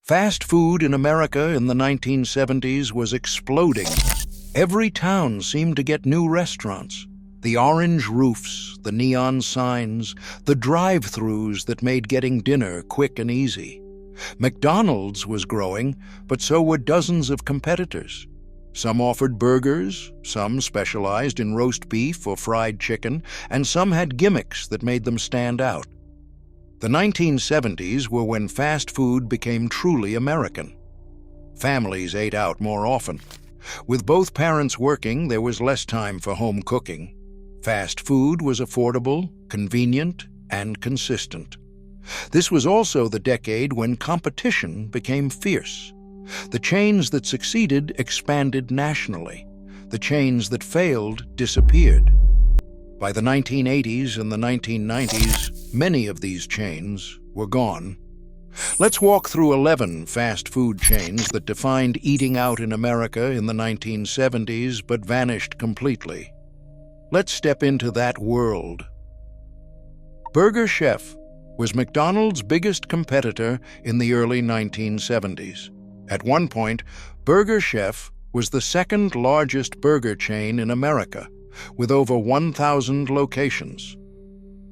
Fast food in America in the 1970s was exploding. Every town seemed to get new restaurants. The orange roofs, the neon signs, the drive-thrus that made getting dinner quick and easy. McDonald's was growing, but so were dozens of competitors. Some offered burgers, some specialized in roast beef or fried chicken, and some had gimmicks that made them stand out. The 1970s were when fast food became truly American. Families ate out more often. With both parents working, there was less time for home cooking. Fast food was affordable, convenient, and consistent. This was also the decade when competition became fierce. The chains that succeeded expanded nationally. The chains that failed disappeared. By the 1980s and the 1990s, many of these chains were gone. Let's walk through 11 fast food chains that defined eating out in America in the 1970s but vanished completely. Let's step into that world. Big Shef was McDonald's biggest competitor in the early 1970s. At one point, Big Shef was the second largest burger chain in America, with over 1,000 locations.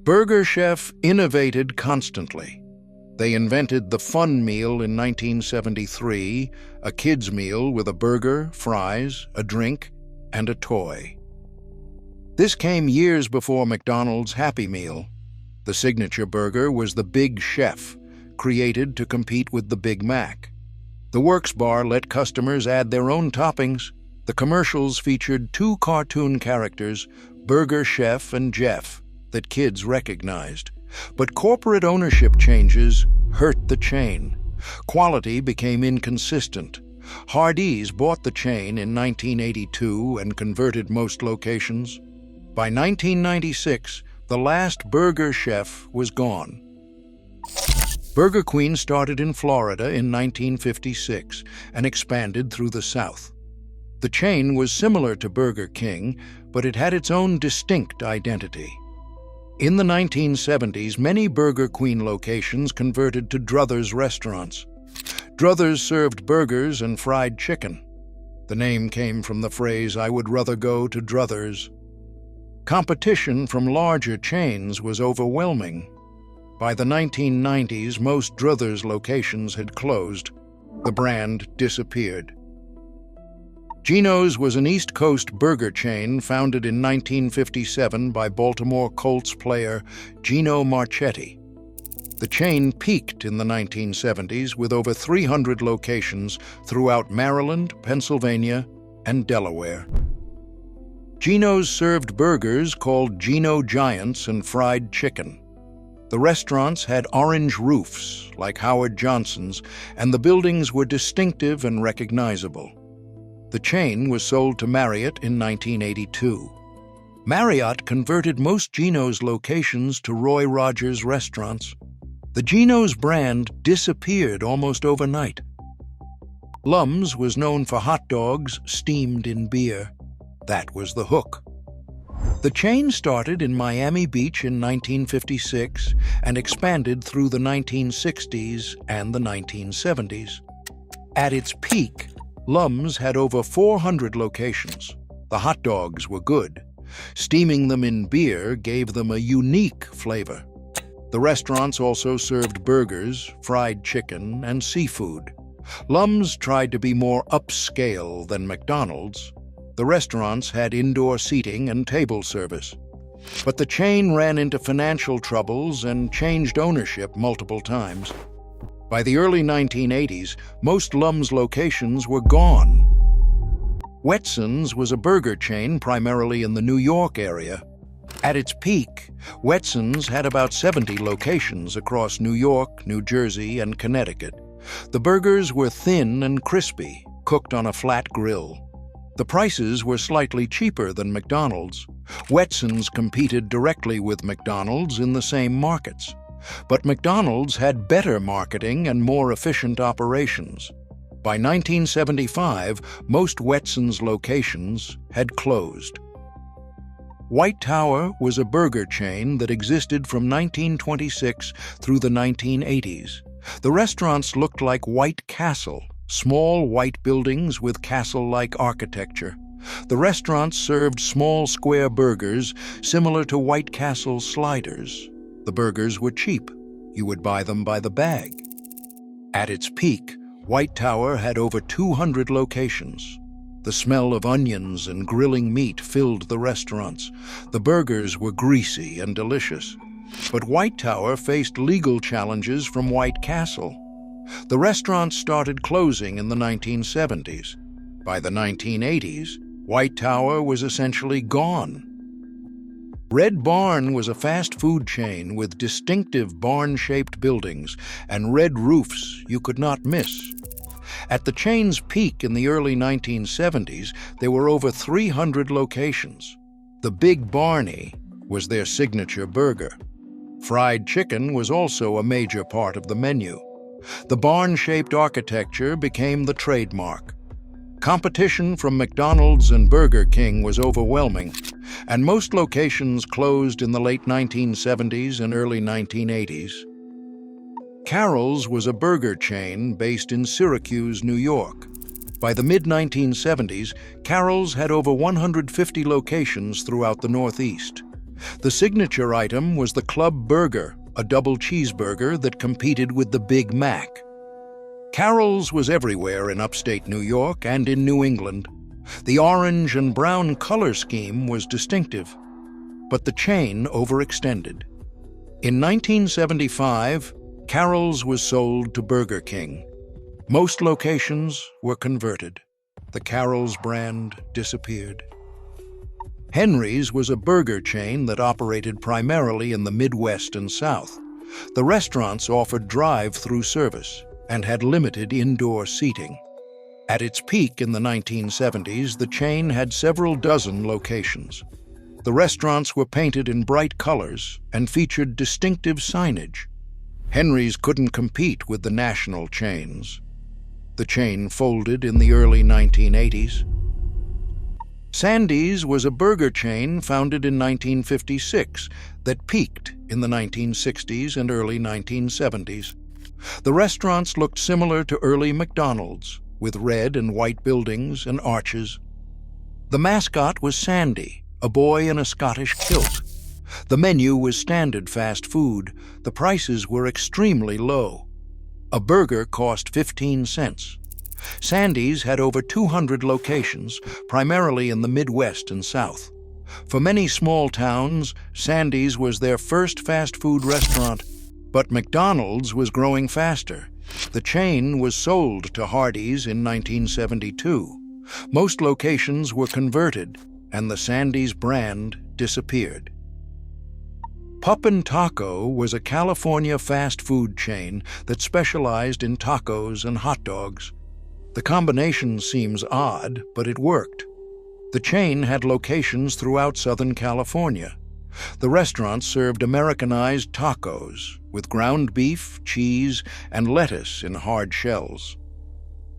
Big Shef innovated constantly. They invented the fun meal in 1973, a kid's meal with a burger, fries, a drink, and a toy. This came years before McDonald's Happy Meal. The signature burger was the Big Shef, created to compete with the Big Mac. The Works bar let customers add their own toppings. The commercials featured two cartoon characters, Big Shef and Jeff, that kids recognized. But corporate ownership changes hurt the chain. Quality became inconsistent. Hardee's bought the chain in 1982 and converted most locations. By 1996, the last Big Shef was gone. Burger Queen started in Florida in 1956 and expanded through the South. The chain was similar to Burger King, but it had its own distinct identity. In the 1970s, many Burger Queen locations converted to Druthers restaurants. Druthers served burgers and fried chicken. The name came from the phrase, "I would rather go to Druthers." Competition from larger chains was overwhelming. By the 1990s, most Druthers locations had closed. The brand disappeared. Gino's was an East Coast burger chain founded in 1957 by Baltimore Colts player Gino Marchetti. The chain peaked in the 1970s with over 300 locations throughout Maryland, Pennsylvania, and Delaware. Gino's served burgers called Gino Giants and fried chicken. The restaurants had orange roofs, like Howard Johnson's, and the buildings were distinctive and recognizable. The chain was sold to Marriott in 1982. Marriott converted most Gino's locations to Roy Rogers restaurants. The Gino's brand disappeared almost overnight. Lums was known for hot dogs steamed in beer. That was the hook. The chain started in Miami Beach in 1956 and expanded through the 1960s and the 1970s. At its peak, Lums had over 400 locations. The hot dogs were good. Steaming them in beer gave them a unique flavor. The restaurants also served burgers, fried chicken, and seafood. Lums tried to be more upscale than McDonald's. The restaurants had indoor seating and table service. But the chain ran into financial troubles and changed ownership multiple times. By the early 1980s, most Lums locations were gone. Wetson's was a burger chain primarily in the New York area. At its peak, Wetson's had about 70 locations across New York, New Jersey, and Connecticut. The burgers were thin and crispy, cooked on a flat grill. The prices were slightly cheaper than McDonald's. Wetson's competed directly with McDonald's in the same markets. But McDonald's had better marketing and more efficient operations. By 1975, most Wetson's locations had closed. White Tower was a burger chain that existed from 1926 through the 1980s. The restaurants looked like White Castle, small white buildings with castle-like architecture. The restaurants served small square burgers similar to White Castle sliders. The burgers were cheap. You would buy them by the bag. At its peak, White Tower had over 200 locations. The smell of onions and grilling meat filled the restaurants. The burgers were greasy and delicious. But White Tower faced legal challenges from White Castle. The restaurants started closing in the 1970s. By the 1980s, White Tower was essentially gone. Red Barn was a fast food chain with distinctive barn-shaped buildings and red roofs you could not miss. At the chain's peak in the early 1970s, there were over 300 locations. The Big Barney was their signature burger. Fried chicken was also a major part of the menu. The barn-shaped architecture became the trademark. Competition from McDonald's and Burger King was overwhelming, and most locations closed in the late 1970s and early 1980s. Carroll's was a burger chain based in Syracuse, New York. By the mid-1970s, Carroll's had over 150 locations throughout the Northeast. The signature item was the Club Burger, a double cheeseburger that competed with the Big Mac. Carroll's was everywhere in upstate New York and in New England. The orange and brown color scheme was distinctive, but the chain overextended. In 1975, Carroll's was sold to Burger King. Most locations were converted. The Carroll's brand disappeared. Henry's was a burger chain that operated primarily in the Midwest and South. The restaurants offered drive-through service and had limited indoor seating. At its peak in the 1970s, the chain had several dozen locations. The restaurants were painted in bright colors and featured distinctive signage. Henry's couldn't compete with the national chains. The chain folded in the early 1980s. Sandy's was a burger chain founded in 1956 that peaked in the 1960s and early 1970s. The restaurants looked similar to early McDonald's, with red and white buildings and arches. The mascot was Sandy, a boy in a Scottish kilt. The menu was standard fast food. The prices were extremely low. A burger cost 15 cents. Sandy's had over 200 locations, primarily in the Midwest and South. For many small towns, Sandy's was their first fast food restaurant, but McDonald's was growing faster. The chain was sold to Hardee's in 1972. Most locations were converted, and the Sandy's brand disappeared. Pup N Taco was a California fast food chain that specialized in tacos and hot dogs. The combination seems odd, but it worked. The chain had locations throughout Southern California. The restaurant served Americanized tacos with ground beef, cheese, and lettuce in hard shells.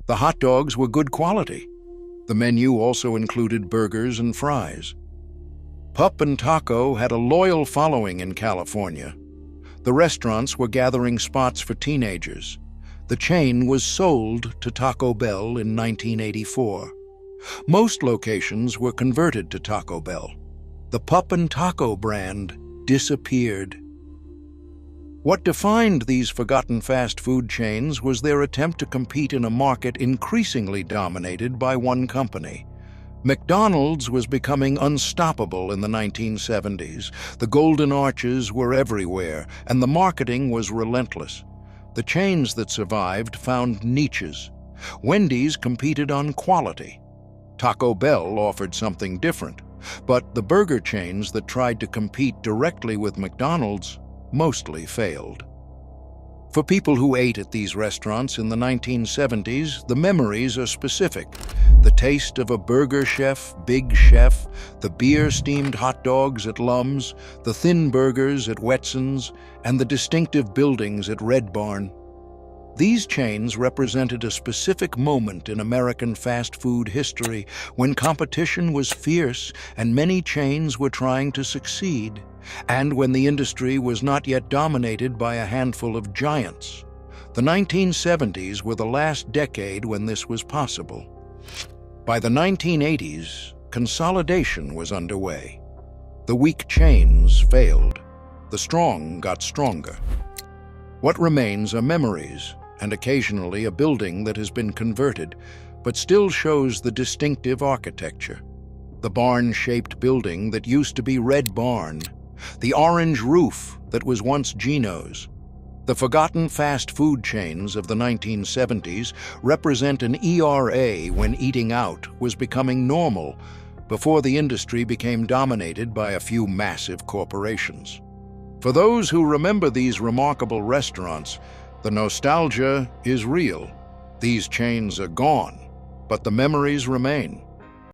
The hot dogs were good quality. The menu also included burgers and fries. Pup N Taco had a loyal following in California. The restaurants were gathering spots for teenagers. The chain was sold to Taco Bell in 1984. Most locations were converted to Taco Bell. The Pup N Taco brand disappeared. What defined these forgotten fast food chains was their attempt to compete in a market increasingly dominated by one company. McDonald's was becoming unstoppable in the 1970s. The golden arches were everywhere, and the marketing was relentless. The chains that survived found niches. Wendy's competed on quality. Taco Bell offered something different, but the burger chains that tried to compete directly with McDonald's mostly failed. For people who ate at these restaurants in the 1970s, the memories are specific. The taste of a Burger Chef, Big Shef, the beer-steamed hot dogs at Lums, the thin burgers at Wetson's, and the distinctive buildings at Red Barn. These chains represented a specific moment in American fast food history when competition was fierce and many chains were trying to succeed, and when the industry was not yet dominated by a handful of giants. The 1970s were the last decade when this was possible. By the 1980s, consolidation was underway. The weak chains failed. The strong got stronger. What remains are memories, and occasionally a building that has been converted, but still shows the distinctive architecture. The barn-shaped building that used to be Red Barn, the orange roof that was once Gino's. The forgotten fast food chains of the 1970s represent an ERA when eating out was becoming normal, before the industry became dominated by a few massive corporations. For those who remember these remarkable restaurants, the nostalgia is real. These chains are gone, but the memories remain.